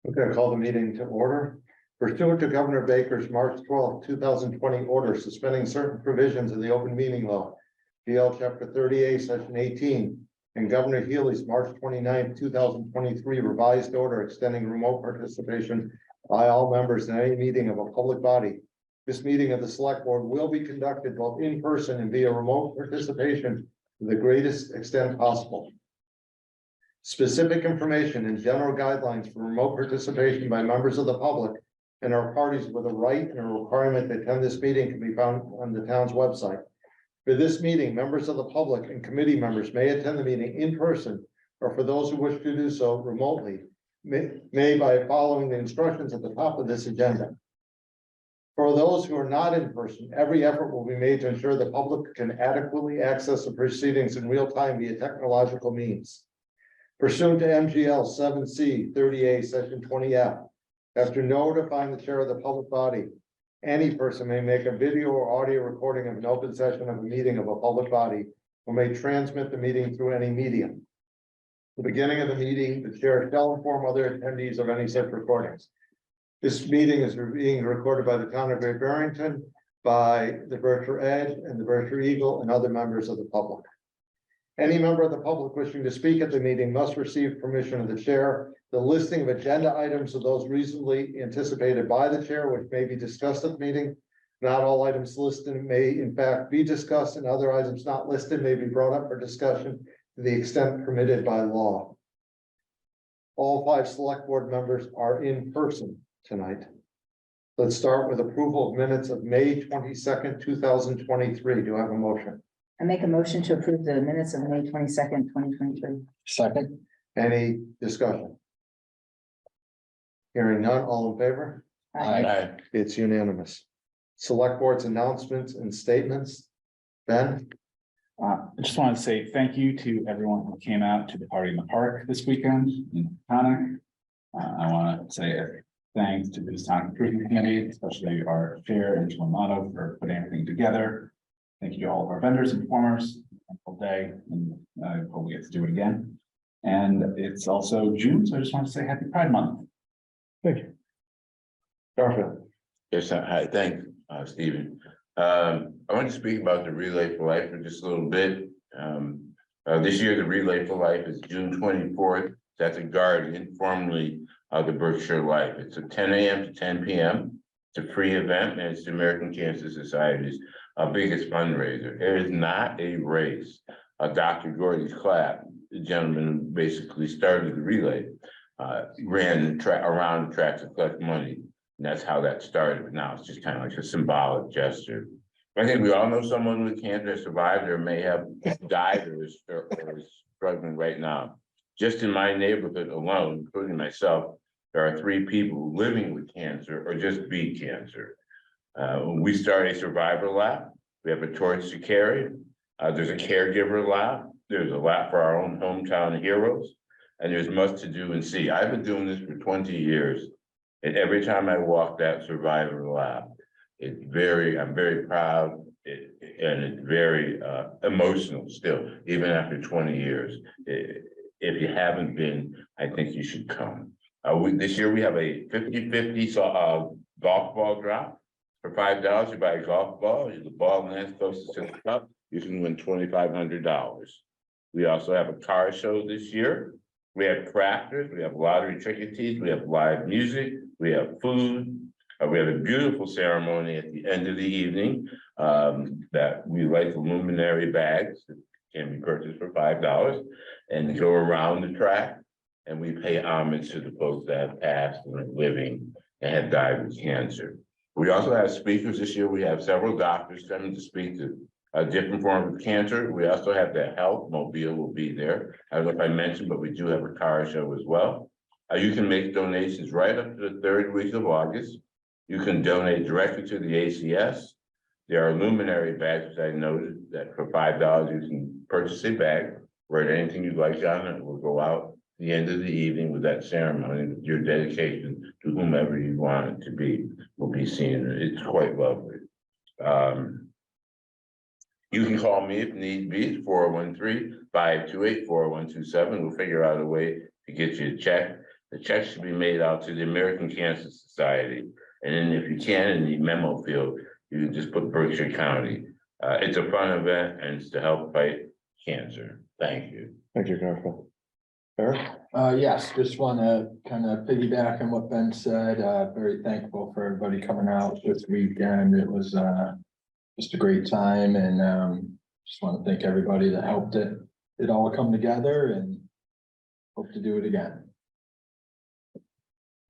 We're going to call the meeting to order. Pursuant to Governor Baker's March 12, 2020 order suspending certain provisions of the open meeting law, GL Chapter 38, Section 18, and Governor Healy's March 29, 2023 revised order extending remote participation by all members in any meeting of a public body. This meeting of the Select Board will be conducted both in person and via remote participation to the greatest extent possible. Specific information and general guidelines for remote participation by members of the public and our parties with a right and a requirement to attend this meeting can be found on the town's website. For this meeting, members of the public and committee members may attend the meeting in person, or for those who wish to do so remotely, may by following the instructions at the top of this agenda. For those who are not in person, every effort will be made to ensure the public can adequately access the proceedings in real time via technological means. Pursuant to MGL 7C 30A Section 20F, after notifying the chair of the public body, any person may make a video or audio recording of an open session of a meeting of a public body or may transmit the meeting through any medium. At the beginning of the meeting, the chair shall inform other attendees of any such recordings. This meeting is being recorded by the town of Barrington, by the Berkshire Edge and the Berkshire Eagle and other members of the public. Any member of the public wishing to speak at the meeting must receive permission of the chair. The listing of agenda items of those reasonably anticipated by the chair, which may be discussed at the meeting. Not all items listed may in fact be discussed, and other items not listed may be brought up for discussion to the extent permitted by law. All 5 select board members are in person tonight. Let's start with approval of minutes of May 22nd, 2023. Do I have a motion? I make a motion to approve the minutes of May 22nd, 2023. Second. Any discussion? Hearing none, all in favor? Aye. It's unanimous. Select board's announcements and statements. Ben? I just want to say thank you to everyone who came out to the party in the park this weekend in Tonic. I want to say a thanks to the Town Improvement Committee, especially our chair and Tomato for putting everything together. Thank you to all of our vendors and performers. Wonderful day, and I hope we get to do it again. And it's also June, so I just want to say Happy Pride Month. Thank you. Garfield. Yes, hi, thanks, Stephen. I want to speak about the Relay for Life for just a little bit. This year, the Relay for Life is June 24th. That's a Guardian, formerly the Berkshire Life. It's at 10 a.m. to 10 p.m. It's a free event, and it's the American Cancer Society's biggest fundraiser. It is not a race. Dr. Gordy's Clapp, the gentleman who basically started the relay, ran around the track to collect money. And that's how that started. But now it's just kind of like a symbolic gesture. I think we all know someone with cancer survived or may have died or is struggling right now. Just in my neighborhood alone, including myself, there are 3 people living with cancer or just beat cancer. We start a survivor lap. We have a torch to carry. There's a caregiver lap. There's a lap for our own hometown heroes. And there's much to do and see. I've been doing this for 20 years. And every time I walk that survivor lap, I'm very proud. And it's very emotional still, even after 20 years. If you haven't been, I think you should come. This year we have a 50-50 golf ball drop. For $5, you buy a golf ball. The ball lands closest to the cup. You can win $2,500. We also have a car show this year. We have crafters. We have lottery tickets. We have live music. We have food. We have a beautiful ceremony at the end of the evening that we light the luminary bags that can be purchased for $5 and go around the track. And we pay homage to the folks that have passed and are living and have died with cancer. We also have speakers this year. We have several doctors coming to speak to a different form of cancer. We also have the health mobile will be there. I don't know if I mentioned, but we do have a car show as well. You can make donations right up to the 3rd week of August. You can donate directly to the ACS. There are luminary bags, as I noted, that for $5 you can purchase a bag, write anything you'd like on it. It will go out at the end of the evening with that ceremony, with your dedication to whomever you want it to be will be seen. It's quite lovely. You can call me if need be. It's 413-528-4127. We'll figure out a way to get you a check. the check should be made out to the American Cancer Society. And then if you can, in the memo field, you can just put Berkshire County. It's a fun event and it's to help fight cancer. Thank you. Thank you, Garfield. Eric? Yes, just want to kind of piggyback on what Ben said. Very thankful for everybody coming out this weekend. It was just a great time, and just want to thank everybody that helped it all come together, and hope to do it again.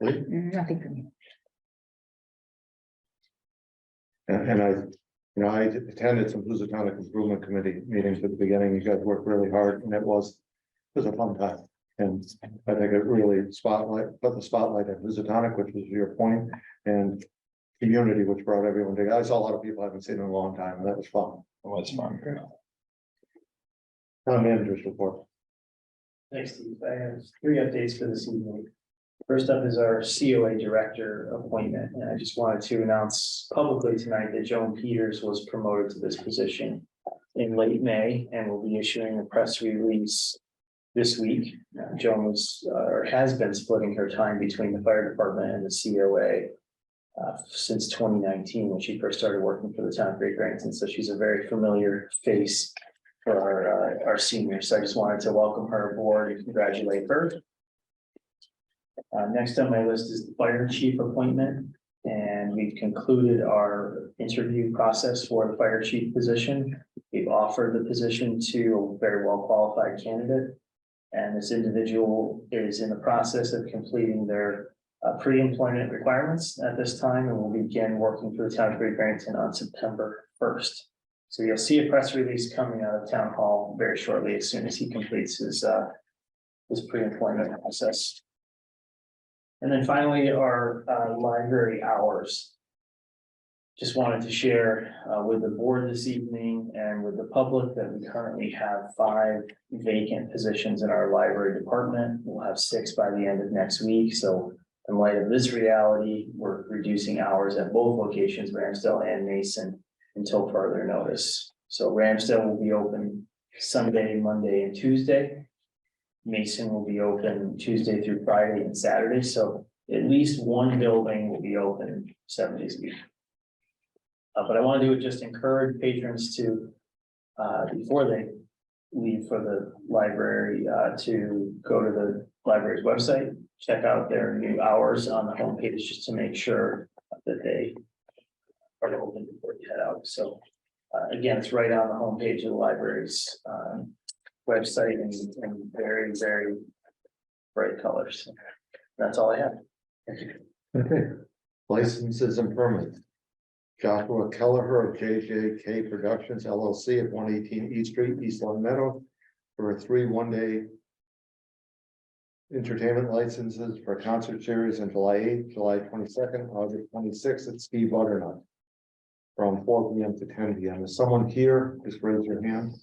Nothing for me. And I attended some Housatonic Improvement Committee meetings at the beginning. You guys worked really hard, and it was a fun time. And I think it really put the spotlight at Housatonic, which was your point, and community, which brought everyone together. I saw a lot of people I haven't seen in a long time, and that was fun. It was fun. Town manager's report. Thanks, Steve. I have 3 updates for this evening. First up is our COA director appointment, and I just wanted to announce publicly tonight that Joan Peters was promoted to this position in late May and will be issuing a press release this week. Joan was or has been splitting her time between the fire department and the COA since 2019 when she first started working for the town of Great Barrington. So she's a very familiar face for our seniors. So I just wanted to welcome her aboard and congratulate her. Next on my list is the fire chief appointment, and we've concluded our interview process for the fire chief position. We've offered the position to a very well qualified candidate, and this individual is in the process of completing their pre-employment requirements at this time, and will begin working for the town of Great Barrington on September 1st. So you'll see a press release coming out of town hall very shortly as soon as he completes his pre-employment process. And then finally, our library hours. Just wanted to share with the board this evening and with the public that we currently have 5 vacant positions in our library department. We'll have 6 by the end of next week. So in light of this reality, we're reducing hours at both locations, Ramsdale and Mason, until further notice. So Ramsdale will be open Sunday, Monday, and Tuesday. Mason will be open Tuesday through Friday and Saturday. So at least one building will be open 7 days a week. But I want to do it just encourage patrons to, before they leave for the library, to go to the library's website, check out their new hours on the homepage, just to make sure that they are open before you head out. So again, it's right on the homepage of the library's website in very, very bright colors. That's all I have. Thank you. Okay. Licenses and permits. Joshua Kelleher of JJK Productions LLC at 118 East Street, East Long Meadow, for 3 one-day entertainment licenses for a concert series on July 8th, July 22nd, August 26th at Ski Butternut from 4 p.m. to 10 p.m. Is someone here? Just raise your hand.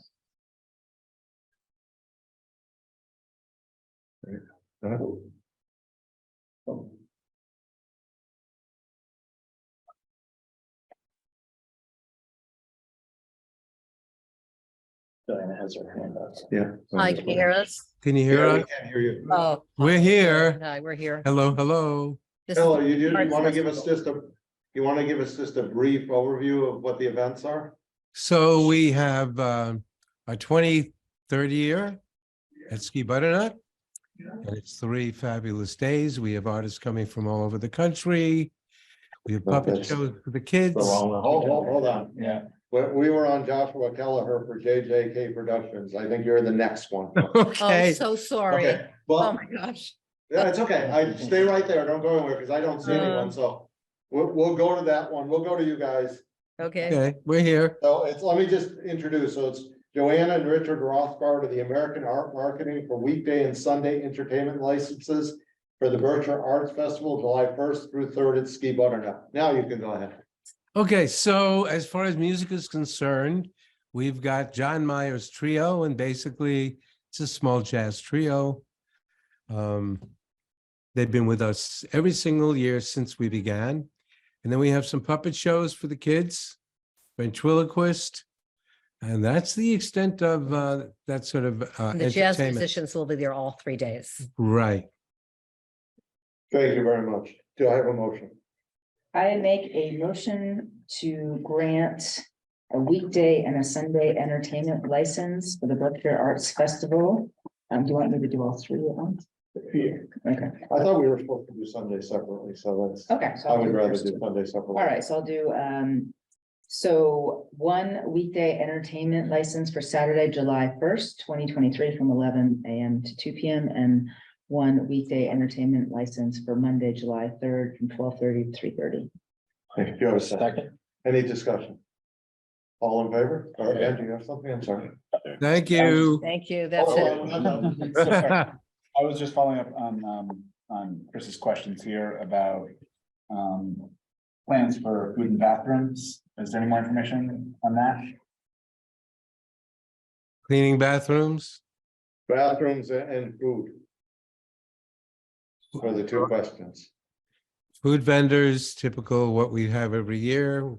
Diana has her hand up. Yeah. Hi, can you hear us? Can you hear Yeah, we us? can hear you. Oh. We're here. Hi, we're here. Hello, hello. This Hello, is- you Arts want to give us Festival. just a brief overview of what the events are? So we have our 23rd year at Ski Butternut. And it's 3 fabulous days. We have artists coming from all over the country. We have puppet That's- shows for the kids. Hold on. Yeah. We were on Joshua Kelleher for JJK Productions. I think you're the next one. Oh, Okay, so sorry. Okay, Oh, well, my gosh. yeah, it's okay. Stay right there. Don't go anywhere because I don't see anyone. So we'll go to that one. We'll go to you guys. Okay. okay, we're here. So let me just introduce. So it's Joanna and Richard Rothbard of the American Art Marketing for weekday and Sunday entertainment licenses for the Berkshire Arts Festival, July 1st through 3rd at Ski Butternut. Now you can go ahead. Okay, so as far as music is concerned, we've got John Mayer's trio, and basically it's a small jazz trio. They've been with us every single year since we began. And then we have some puppet shows for the kids, ventriloquist, and that's the extent of that sort of The jazz entertainment. musicians will be there all 3 days. Right. Thank you very much. Do I have a motion? I make a motion to grant a weekday and a Sunday entertainment license for the Berkshire Arts Festival. Do you want me to do all three at once? Yeah. Okay, I thought we were supposed to do Sunday separately, so that's, okay. so I I'll would do rather first. do Sunday separately. All right, so I'll do, so one weekday entertainment license for Saturday, July 1st, 2023 from 11 a.m. to 2 p.m. and one weekday entertainment license for Monday, July 3rd from 12:30 to 3:30. Thank you. Do you have a second? Second. Any discussion? All in favor? Or Ed, do you have something? I'm sorry. Thank you. Thank you, that's Oh, it. I'm done. So sorry. I was just following up on Chris's questions here about plans for food and bathrooms. Is there any more information on that? Cleaning bathrooms? Bathrooms and food. For the two questions. Food vendors, typical what we have every year.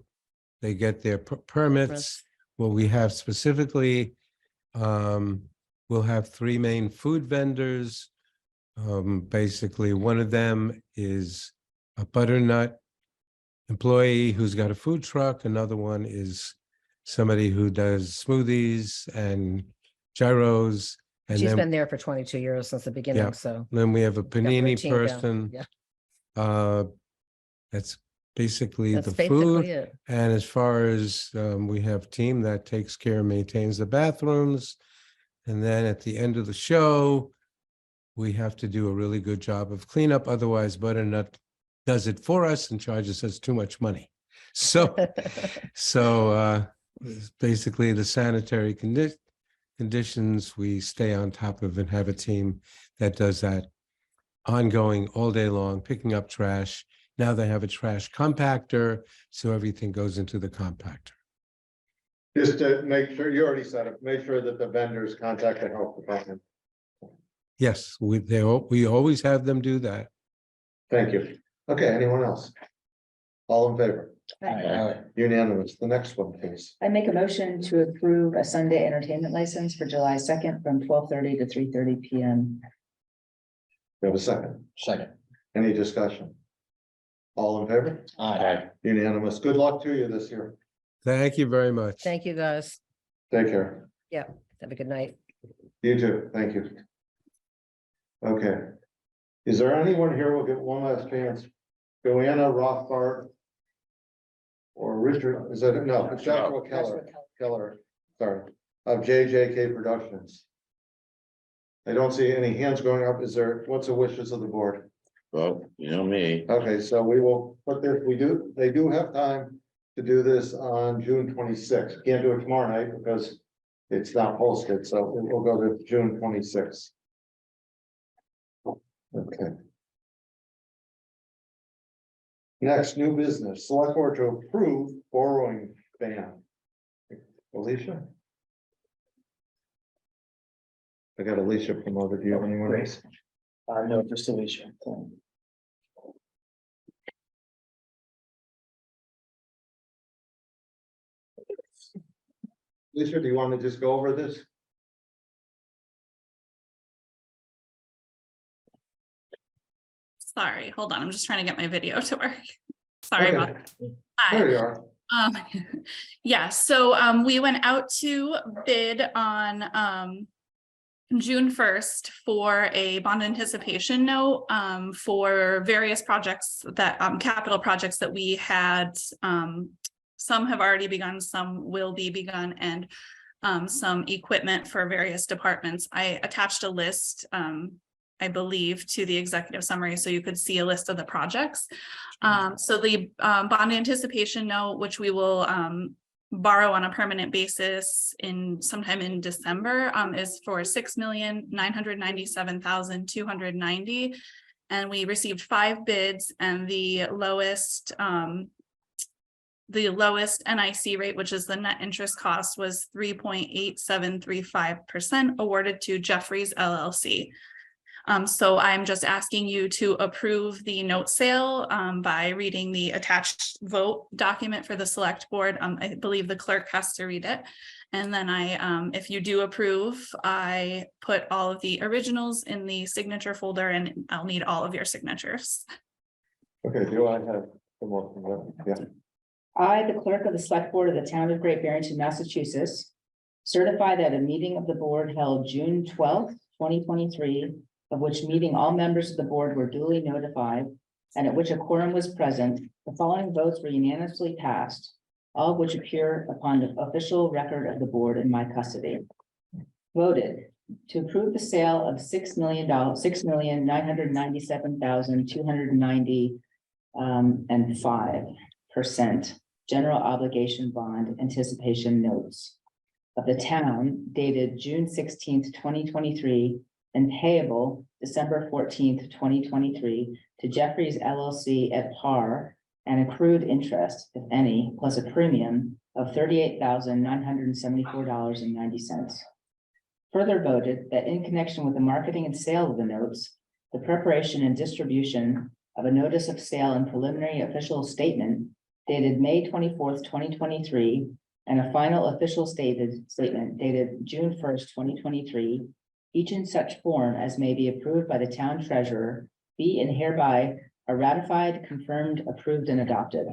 They get their permits. What we have specifically, we'll have three main food vendors. Basically, one of them is a butternut employee who's got a food truck. Another one is somebody who does smoothies and gyros. And She's then, been there for 22 years since the beginning, Yeah. so. then we have a panini routine down. person. Yeah. That's basically That's the basically food. it. And as far as we have team that takes care and maintains the bathrooms. And then at the end of the show, we have to do a really good job of cleanup. Otherwise, Butternut does it for us and charges us too much money. So, basically the sanitary conditions we stay on top of and have a team that does that ongoing all day long, picking up trash. Now they have a trash compactor, so everything goes into the compactor. Just to make sure, you already said it, make sure that the vendors contact the health department. Yes, we always have them do that. Thank you. Okay, anyone else? All in favor? Aye. Unanimous. The next one, please. I make a motion to approve a Sunday entertainment license for July 2nd from 12:30 to 3:30 p.m. You have a second? Second. Any discussion? All in favor? Aye. Unanimous. Good luck to you this year. Thank you very much. Thank you, guys. Take care. Have a good night. You too. Thank you. Okay. Is there anyone here? We'll get one last chance. Joanna Rothbard. Or Richard, is that, no, it's Joshua Keller, sorry, of JJK Productions. I don't see any hands going up. Is there, what's the wishes of the board? Well, you know me. Okay, so we will put this, they do have time to do this on June 26th. Can't do it tomorrow night because it's not posted, so we'll go to June 26th. Okay. Next, new business, select board to approve borrowing ban. Alicia? I got Alicia promoted. Do you have anyone else? No, just Alicia. Alicia, do you want to just go over this? Sorry, hold on. I'm just trying to get my video to work. Sorry Okay. about that. Hi. There you are. Yeah, so we went out to bid on June 1st for a bond anticipation note for various projects that capital projects that we had. Some have already begun, some will be begun, and some equipment for various departments. I attached a list, I believe, to the executive summary, so you could see a list of the projects. So the bond anticipation note, which we will borrow on a permanent basis in sometime in December, is for $6,997,290. And we received 5 bids, and the lowest NIC rate, which is the net interest cost, was 3.8735% awarded to Jeffries LLC. So I'm just asking you to approve the note sale by reading the attached vote document for the select board. I believe the clerk has to read it. And then if you do approve, I put all of the originals in the signature folder and I'll need all of your signatures. Okay, do I have some more from that? Yeah. I, the clerk of the select board of the town of Great Barrington, Massachusetts, certify that a meeting of the board held June 12th, 2023, of which meeting all members of the board were duly notified, and at which a quorum was present, the following votes were unanimously passed, all of which appear upon the official record of the board in my custody. Voted to approve the sale of $6,997,290 and 5% general obligation bond anticipation notes of the town dated June 16th, 2023, and payable December 14th, 2023, to Jeffries LLC at par and accrued interest, if any, plus a premium of $38,974.90. Further voted that in connection with the marketing and sale of the notes, the preparation and distribution of a notice of sale and preliminary official statement dated May 24th, 2023, and a final official statement dated June 1st, 2023, each in such form as may be approved by the town treasurer, be and hereby are ratified, confirmed, approved, and adopted.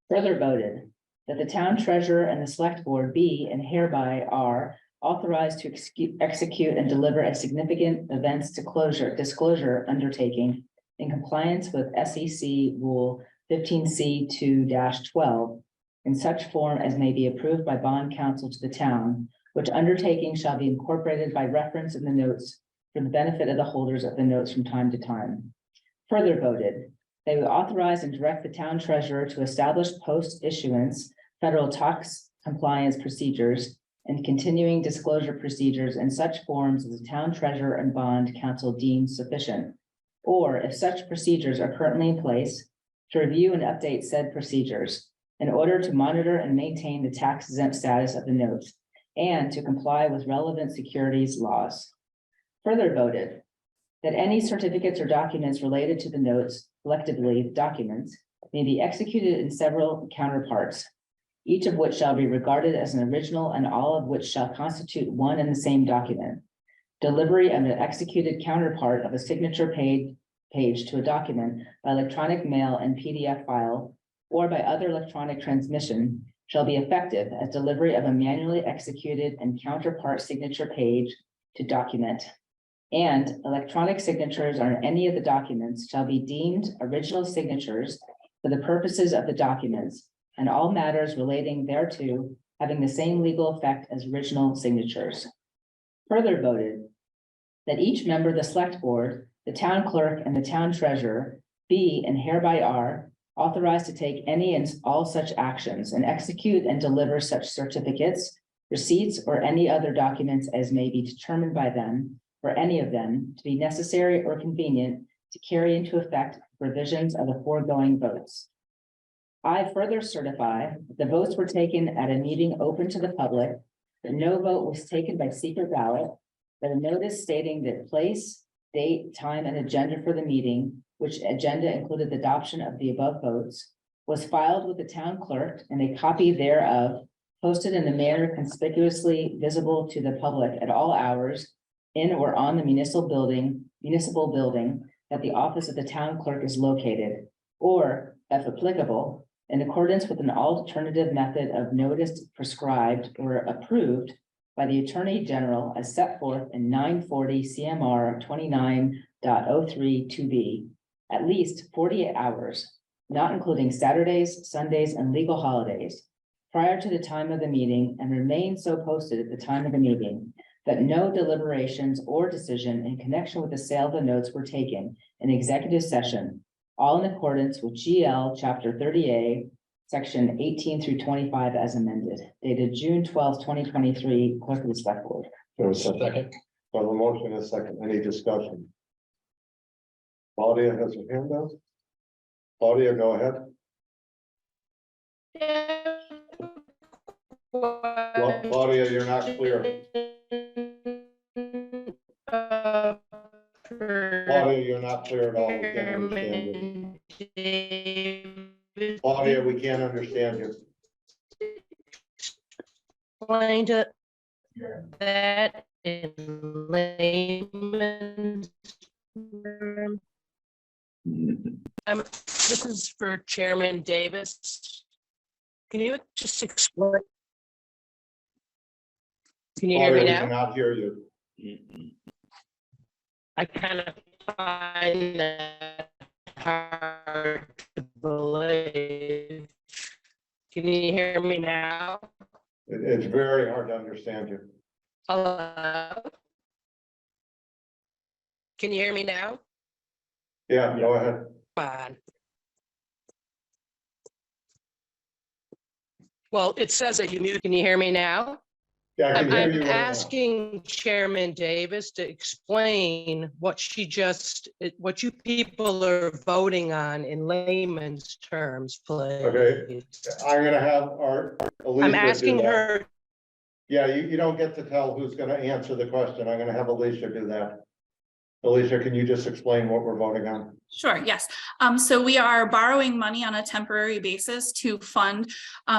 Further voted that the town treasurer and the select board be and hereby are authorized to execute and deliver a significant events disclosure undertaking in compliance with SEC Rule 15C2-12 in such form as may be approved by bond counsel to the town, which undertaking shall be incorporated by reference in the notes for the benefit of the holders of the notes from time to time. Further voted, they will authorize and direct the town treasurer to establish post-issuance federal tax compliance procedures and continuing disclosure procedures in such forms as the town treasurer and bond counsel deems sufficient, or if such procedures are currently in place, to review and update said procedures in order to monitor and maintain the tax exempt status of the notes and to comply with relevant securities laws. Further voted that any certificates or documents related to the notes, collectively documents, may be executed in several counterparts, each of which shall be regarded as an original and all of which shall constitute one and the same document. Delivery of an executed counterpart of a signature page to a document by electronic mail and PDF file or by other electronic transmission shall be effective as delivery of a manually executed and counterpart signature page to document. And electronic signatures on any of the documents shall be deemed original signatures for the purposes of the documents, and all matters relating thereto having the same legal effect as original signatures. Further voted that each member of the select board, the town clerk, and the town treasurer be and hereby are authorized to take any and all such actions and execute and deliver such certificates, receipts, or any other documents as may be determined by them or any of them to be necessary or convenient to carry into effect provisions of the foregoing votes. I further certify that the votes were taken at a meeting open to the public, that no vote was taken by secret ballot, that a notice stating the place, date, time, and agenda for the meeting, which agenda included the adoption of the above votes, was filed with the town clerk, and a copy thereof posted in a manner conspicuously visible to the public at all hours in or on the municipal building that the office of the town clerk is located, or, if applicable, in accordance with an alternative method of notice prescribed or approved by the Attorney General as set forth in 940 CMR 29.03(2)b, at least 48 hours, not including Saturdays, Sundays, and legal holidays, prior to the time of the meeting and remain so posted at the time of the meeting, that no deliberations or decision in connection with the sale of the notes were taken in executive session, all in accordance with GL Chapter 30A, Section 18 through 25 as amended, dated June 12th, 2023, clerk of the select board. There was a second. So the motion is second. Any discussion? Claudia has her hand up. Claudia, go ahead. Claudia, you're not clear. Claudia, you're not clear at all. We can't understand you. Claudia, we can't understand you. explain to that in layman's terms? This is for Chairman Davis. Can you just explain? Can you hear me Claudia, we now? cannot hear you. I kind of find that hard to believe. Can you hear me now? It's very hard to understand you. Hello? Can you hear me now? Yeah, go ahead. Fine. Well, it says that you muted. Can you hear me now? Yeah, I can hear I'm you right now. asking Chairman Davis to explain what what you people are voting on in layman's terms, please. Okay. I'm gonna have our Alicia I'm do asking that. her, Yeah, you don't get to tell who's gonna answer the question. I'm gonna have Alicia do that. Alicia, can you just explain what we're voting on? Sure, yes. So we are borrowing money on a temporary basis to fund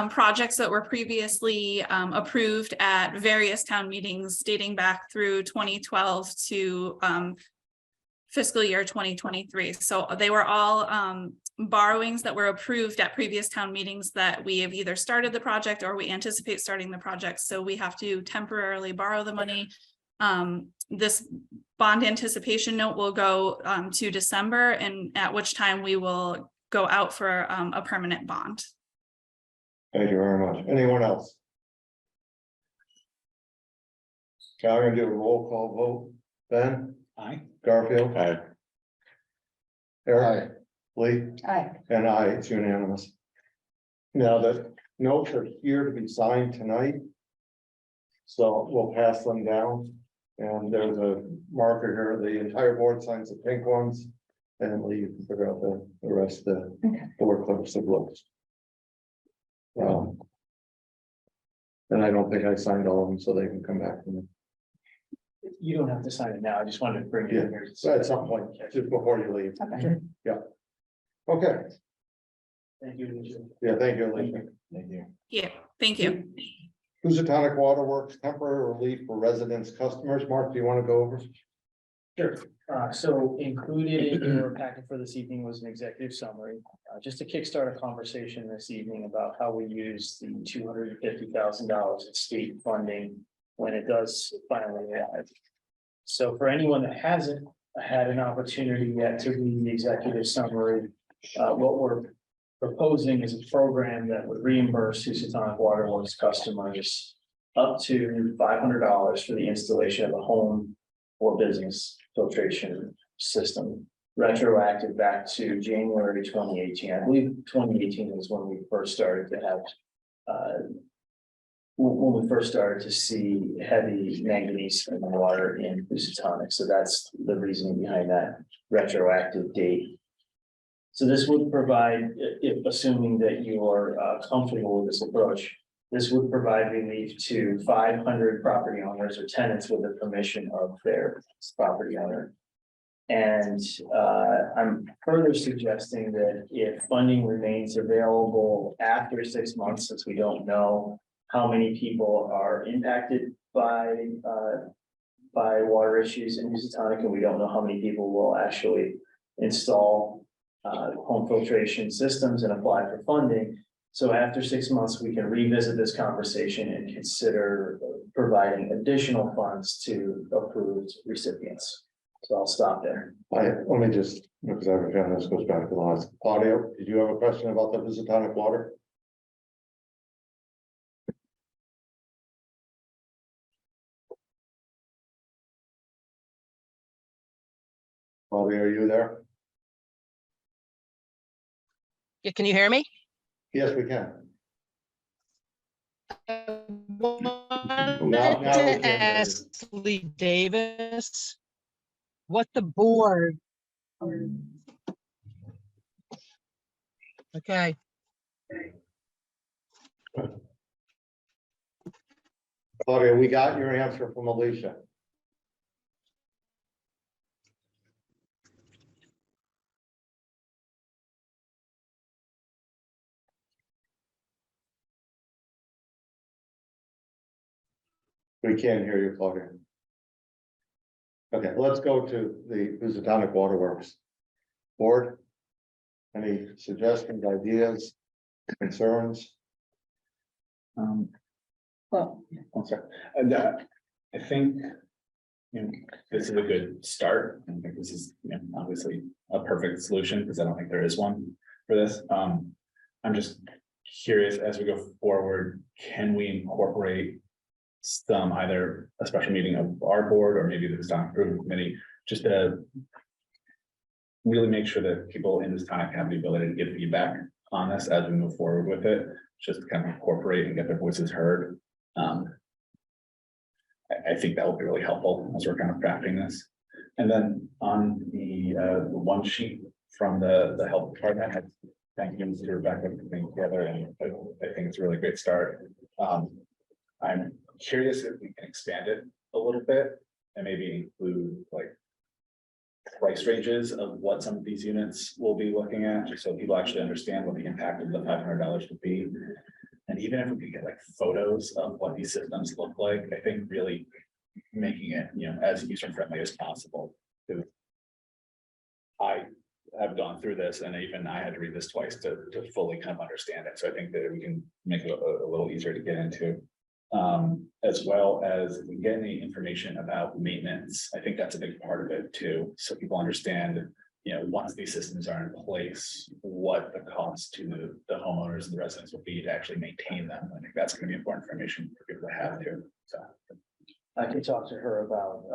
projects that were previously approved at various town meetings dating back through 2012 to fiscal year 2023. So they were all borrowings that were approved at previous town meetings that we have either started the project or we anticipate starting the project. So we have to temporarily borrow the money. This bond anticipation note will go to December, and at which time we will go out for a permanent bond. Thank you very much. Anyone else? Okay, I'm gonna do a roll call vote. Ben, Aye. Garfield, Aye. Eric, Lee, Aye. and I, it's unanimous. Now, the notes are here to be signed tonight. So we'll pass them down. And there's a marker here, the entire board signs the pink ones. And Lee, you can figure out the rest of the Okay. board clerks have looked. And I don't think I signed all of them, so they can come back to me. You don't have to sign it now. I just wanted to bring it in here. So at some point, just before you leave. Okay. Okay, Thank you. Alicia. yeah, thank you, Alicia. Thank you. Yeah, thank you. Housatonic Waterworks temporary relief for residents, customers. Mark, do you want to go over? Sure. So included in your packet for this evening was an executive summary, just to kickstart a conversation this evening about how we use the $250,000 in state funding when it does finally arrive. So for anyone that hasn't had an opportunity yet to read the executive summary, what we're proposing is a program that would reimburse Housatonic Waterworks customers up to $500 for the installation of a home or business filtration system, retroactive back to January 2018. I believe 2018 was when we first started to have when we first started to see heavy manganese in the water in Housatonic. So that's the reasoning behind that retroactive date. So this would provide, if assuming that you are comfortable with this approach, this would provide relief to 500 property owners or tenants with the permission of their property owner. And I'm further suggesting that if funding remains available after 6 months, since we don't know how many people are impacted by water issues in Housatonic, and we don't know how many people will actually install home filtration systems and apply for funding. So after 6 months, we can revisit this conversation and consider providing additional funds to approved recipients. So I'll stop there. Let me just, because I forgot, this goes back to the last audio. Did you have a question about the Housatonic water? Claudia, are you there? yeah, can you hear me? Yes, we can. I Now wanted we can to hear you. ask Lee Davis what the board. Okay. Claudia, we got your answer from Alicia. We can't hear you, Claudia. Okay, let's go to the Housatonic Waterworks. Board, any suggestions, ideas, concerns? Well, I'm sorry. And I think, this is a good start. I think this is, obviously a perfect solution because I don't think there is one for this. I'm just curious, as we go forward, can we incorporate some, either a special meeting of our board or maybe the Housatonic Improvement Committee, just to really make sure that people in this town have the ability to give feedback on this as we move forward with it, just to kind of incorporate and get their voices heard. I think that will be really helpful as we're kind of crafting this. And then on the one sheet from the health department, thank you to Rebecca for putting it together, and I think it's a really great start. I'm curious if we can expand it a little bit and maybe include like price ranges of what some of these units will be looking at, just so people actually understand what the impact of the $500 would be. And even if we could get like photos of what these systems look like, I think really making it, as user friendly as possible. I have gone through this, and even I had to read this twice to fully kind of understand it. So I think that we can make it a little easier to get into. As well as if we get any information about maintenance, I think that's a big part of it too. So people understand, once these systems are in place, what the cost to the homeowners and the residents will be to actually maintain them. I think that's going to be important information for people to have too. So I could talk to her about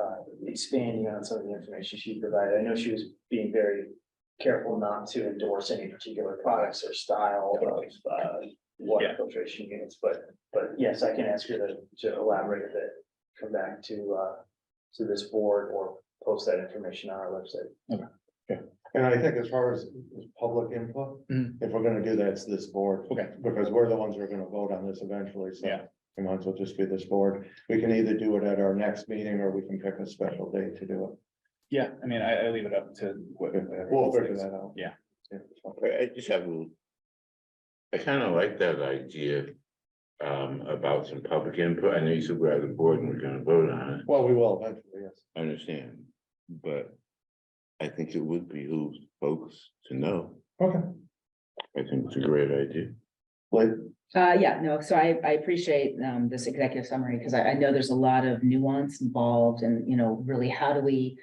expanding on some of the information she provided. I know she was being very careful not to endorse any particular products or style of water filtration units, but yes, I can ask her to elaborate a bit, come back to this board or post that information on our website. Okay. And I think as far as public input, if we're gonna do that, it's this board. Okay. Because we're the ones who are gonna vote on this eventually, so. Yeah. It might as well just be this board. We can either do it at our next meeting or we can pick a special date to do it. yeah, I mean, I leave it up to what. We'll figure that out. Yeah. I just have I kind of like that idea about some public input. I know you said we're at the board and we're gonna vote on it. Well, we will eventually, yes. I understand, but I think it would behoove folks to know. Okay. I think it's a great idea. Blake? yeah, no, so I appreciate this executive summary, because I know there's a lot of nuance involved, and really, how do we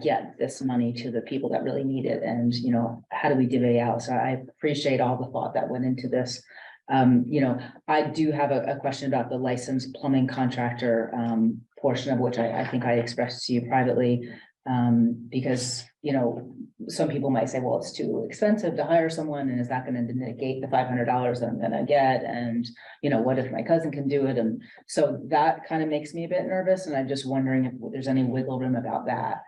get this money to the people that really need it, and how do we divvy out? So I appreciate all the thought that went into this. I do have a question about the licensed plumbing contractor portion of which I think I expressed to you privately, because some people might say, well, it's too expensive to hire someone, and is that going to negate the $500 that I'm going to get? And what if my cousin can do it? And so that kind of makes me a bit nervous, and I'm just wondering if there's any wiggle room about that.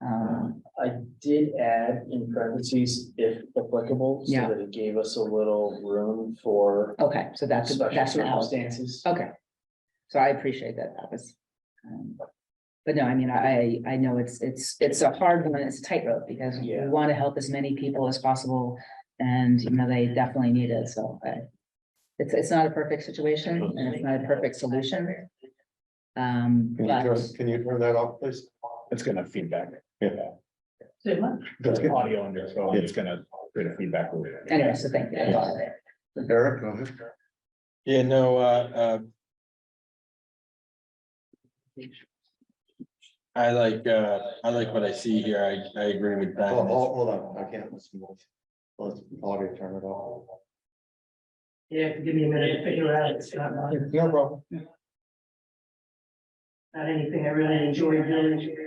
I did add in parentheses, if applicable, so Yeah. that it gave us a little room for Okay, so that's special that's now. circumstances. Okay, so I appreciate that. That was. But no, I mean, I know it's a hard one. It's a tightrope, because we Yeah. want to help as many people as possible, and they definitely need it. So it's not a perfect situation, and it's not a perfect solution. But Can you turn that off, please? It's gonna feedback. Yeah. That's audio under, so it's gonna create a feedback loop. anyway, so thank you. Eric, go ahead. Yeah, no, I like what I see here. I agree with that. Hold on, I can't listen. Let's audio turn it off. Yeah, give me a minute to figure out. It's not, No problem. not anything I really enjoy doing.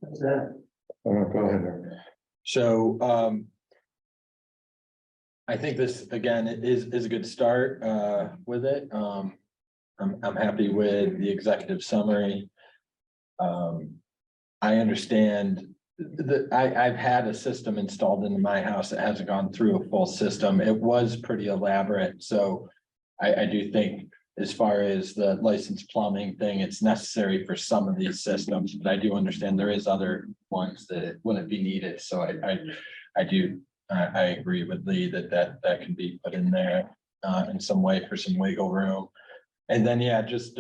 What's that? Go ahead, Eric. So, I think this, again, is a good start, with it. I'm happy with the executive summary. I understand that I've had a system installed into my house that hasn't gone through a full system. It was pretty elaborate, so I do think as far as the licensed plumbing thing, it's necessary for some of these systems, but I do understand there is other ones that it wouldn't be needed, so I agree with Lee that can be put in there in some way for some wiggle room. And then, yeah, just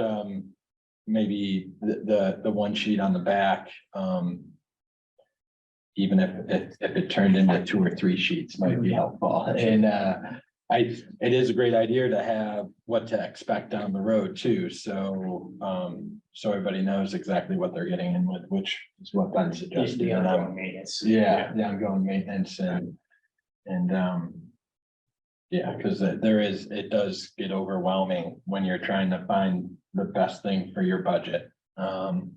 maybe the one sheet on the back, even if it turned into 2 or 3 sheets might be helpful. And it is a great idea to have what to expect down the road too. So so everybody knows exactly what they're getting in with, which is what Ben suggested. The And, ongoing maintenance. yeah, the ongoing maintenance and yeah, because it does get overwhelming when you're trying to find the best thing for your budget. And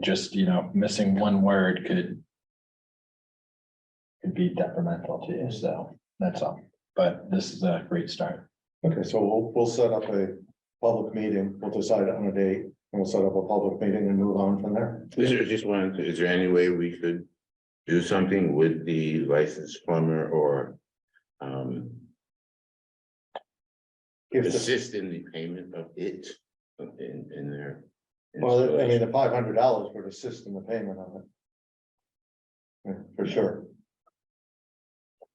just, missing one word could be detrimental to you, so that's all. But this is a great start. Okay, so we'll set up a public meeting, we'll decide on a date, and we'll set up a public meeting and move on from there. Is there any way we could do something with the licensed plumber or If the, assist in the payment of it in there? well, I mean, the $500 would assist in the payment of it. Yeah, for sure.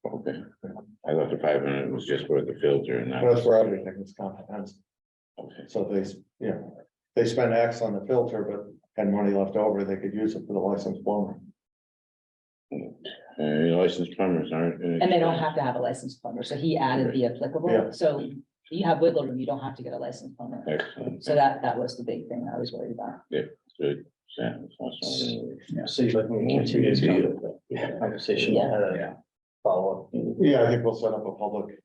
Okay, I thought the 500 was just for the filter and that. That's for everything, it's comprehensive. Okay. So they spend X on the filter, but had money left over, they could use it for the licensed plumber. Licensed plumbers aren't. And they don't have to have a licensed plumber, so he added the Yeah. applicable, so you have wiggle room, you don't have to get a licensed plumber. Excellent. So that was the big thing I was worried about. Good. So you're looking to continue this conversation, Yeah. follow up. Yeah, I think we'll set up a public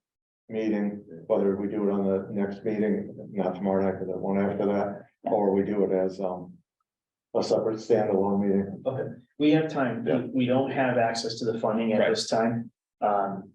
meeting, whether we do it on the next meeting, not tomorrow night, but the one after that, or we do it as a separate standalone meeting. Okay, we have time. Yeah. We don't have access to the funding at Right. this time.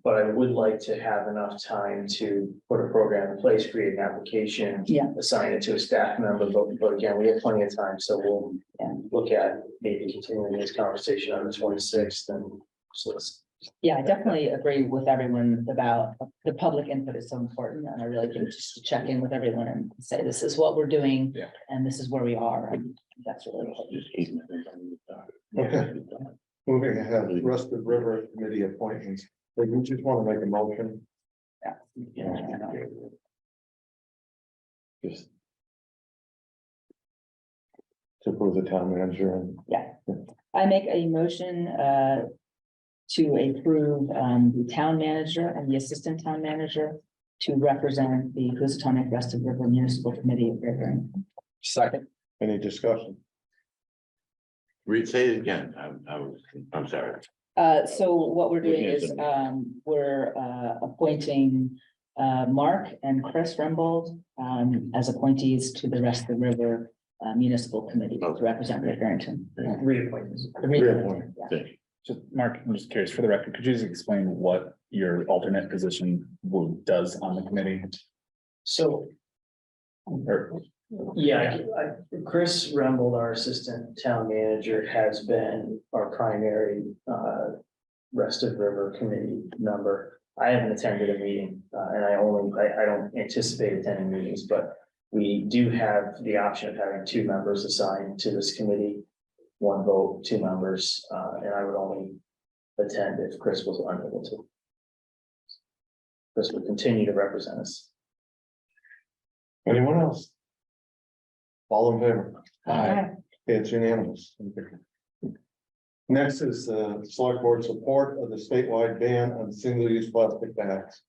But I would like to have enough time to put a program in place, create an application. Yeah. Assign it to a staff member, but again, we have plenty of time, so we'll Yeah. look at maybe continuing this conversation on the 26th and so let's. Yeah, I definitely agree with everyone about the public input is so important, and I really think just to check in with everyone and say, this is what we're doing. Yeah. And this is where we are, and that's really important. Okay. Moving ahead, Rusted River Committee appointments, do you just want to make a motion? Just to approve the town manager and. I make a motion to approve the town manager and the assistant town manager to represent the Housatonic Rusted River Municipal Committee of Barrington. Second. Any discussion? Say it again. I'm sorry. So what we're doing is, we're appointing Mark and Chris Rembold as appointees to the Rest of the River Municipal Committee to represent Barrington. Reappointments. Reappoint. Yeah. Thank you. Just Mark, I'm just curious for the record, could you just explain what your alternate position does on the committee? So, Or- yeah, Chris Rembold, our assistant town manager, has been our primary Rested River Committee member. I haven't attended a meeting, and I don't anticipate attending meetings, but we do have the option of having 2 members assigned to this committee. 1 vote, 2 members, and I would only attend if Chris was unable to. Chris would continue to represent us. Anyone else? All in favor? Aye. It's unanimous. Next is the select board support of the statewide ban on single-use plastic bags.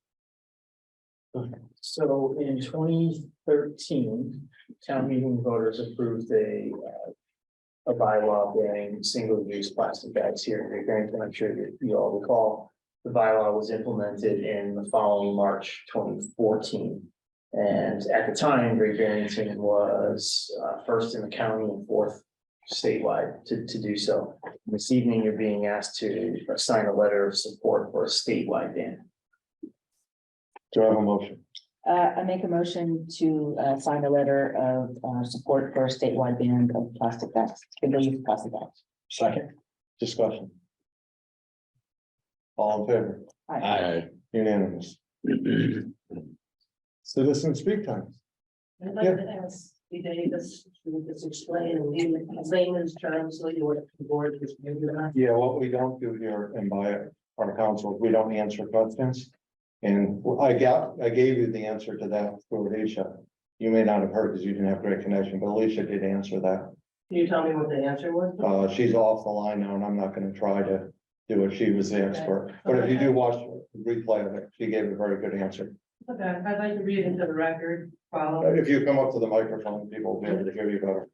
So in 2013, town meeting voters approved a bylaw banning single-use plastic bags here in Great Barrington. I'm sure you all recall. The bylaw was implemented in the following March 2014. And at the time, Great Barrington was first in the county and 4th statewide to do so. This evening, you're being asked to sign a letter of support for a statewide ban. Do I have a motion? I make a motion to sign a letter of support for a statewide ban of plastic bags, single-use plastic bags. Second. Discussion. All in favor? Aye. Unanimous. Citizen speak time. I'd like to ask the Davis to just explain in layman's terms, so you what the board is maybe not. Yeah, what we don't do here and by our council, we don't answer questions. And I gave you the answer to that for Alicia. You may not have heard because you didn't have great connection, but Alicia did answer that. Can you tell me what the answer was? She's off the line now and I'm not gonna try to do it. She was the expert. But if you do watch the replay of it, she gave a very good answer. Okay, I'd like to read into the record, follow. If you come up to the microphone, people will be able to hear you better.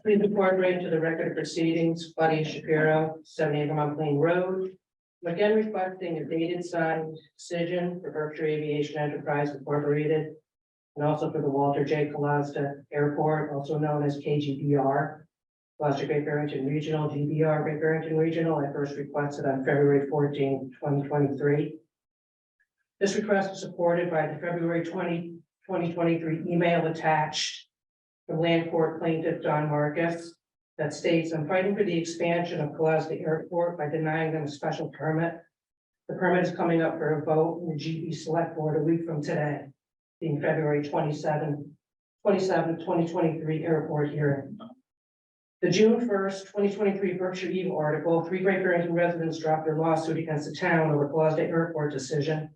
Please incorporate into the record of proceedings, Buddy Shapiro, 78 Vermont Plain Road. Again, requesting a dated signed decision for Berkshire Aviation Enterprise Incorporated. And also for the Walter J. Colasta Airport, also known as KGBR. Colasta Great Barrington Regional, GBR Great Barrington Regional. I first requested on February 14, 2023. This request is supported by the February 2023 email attached from Land Court plaintiff Don Marcus that states, I'm fighting for the expansion of Colasta Airport by denying them a special permit. The permit is coming up for a vote in the GB Select Board a week from today, being February 27, 2023 airport hearing. The June 1st, 2023 Berkshire Eagle article, 3 Great Barrington residents dropped their lawsuit against the town over Colasta Airport decision.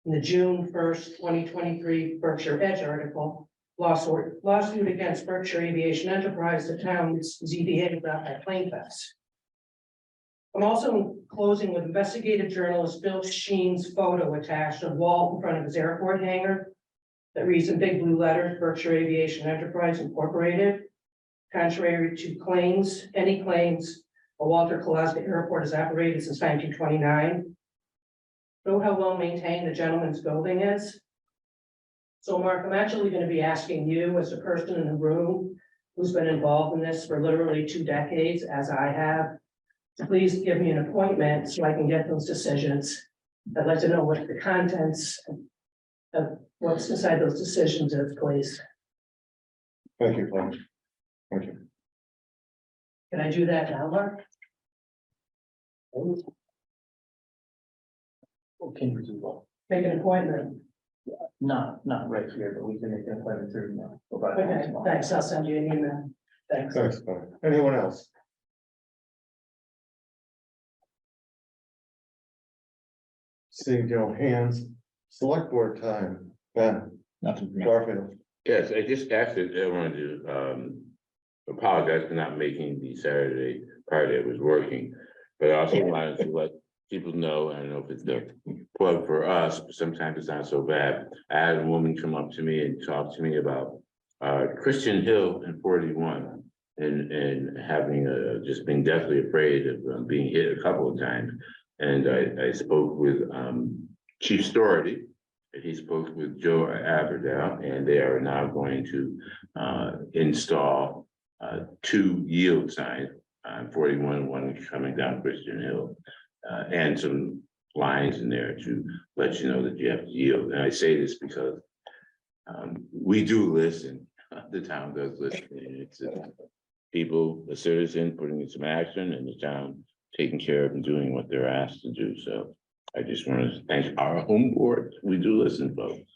In the June 1st, 2023 Berkshire Edge article, lawsuit against Berkshire Aviation Enterprise, the town's ZBA brought by plaintiffs. I'm also closing with investigative journalist Bill Sheen's photo attached to the wall in front of his airport hangar that reads in big blue letters, Berkshire Aviation Enterprise Incorporated. Contrary to any claims, a Walter Colasta Airport has operated since 1929. Know how well maintained the gentleman's building is. So Mark, I'm actually going to be asking you as a person in the room who's been involved in this for literally 2 decades, as I have, to please give me an appointment so I can get those decisions. I'd like to know what the contents of what's inside those decisions is, please. Thank you, Clarence. Thank you. Can I do that now, Mark? What can we do? Well, Make an appointment. not right here, but we can make an appointment through now. Okay, thanks. I'll send you an email. Thanks. Thanks, Clarence. Anyone else? Seeing no hands, select board time, Ben, Nothing for me. Garfield. Yes, I just actually, I wanted to, apologize for not making the Saturday party. I was working. But I also wanted to let people know, I don't know if it's the plug for us, but sometimes it's not so bad. I had a woman come up to me and talk to me about, Christian Hill in 41 and having, just being deathly afraid of being hit a couple of times. And I spoke with, Chief Stority. He spoke with Joe Aberdell, and they are now going to install 2 yield signs on 41, one coming down Christian Hill, and some lines in there to let you know that you have to yield. And I say this because we do listen. The town does listen. It's people, the citizen putting in some action, and the town taking care of and doing what they're asked to do. So I just want to thank our home board. We do listen, folks.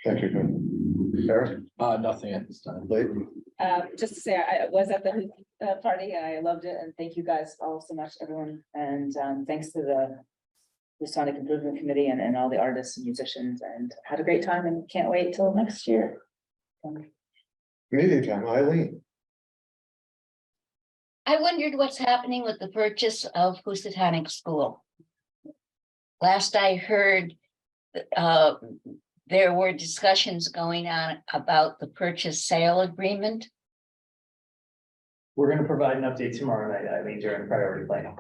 Thank you, Ben. Eric, Nothing at this time. Layton, Just to say, I was at the party and I loved it, and thank you guys all so much, everyone, and thanks to the Sonic Improvement Committee and all the artists and musicians, and had a great time and can't wait till next year. meeting time, Eileen. I wondered what's happening with the purchase of Housatonic School. Last I heard, there were discussions going on about the purchase sale agreement. We're gonna provide an update tomorrow night, I mean, during priority planning.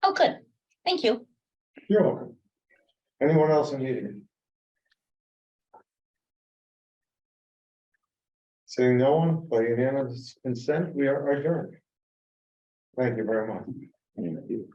Oh, good. Thank you. You're welcome. Anyone else in meeting? Seeing no one, by unanimous consent, we are adjourned. Thank you very much. Thank you.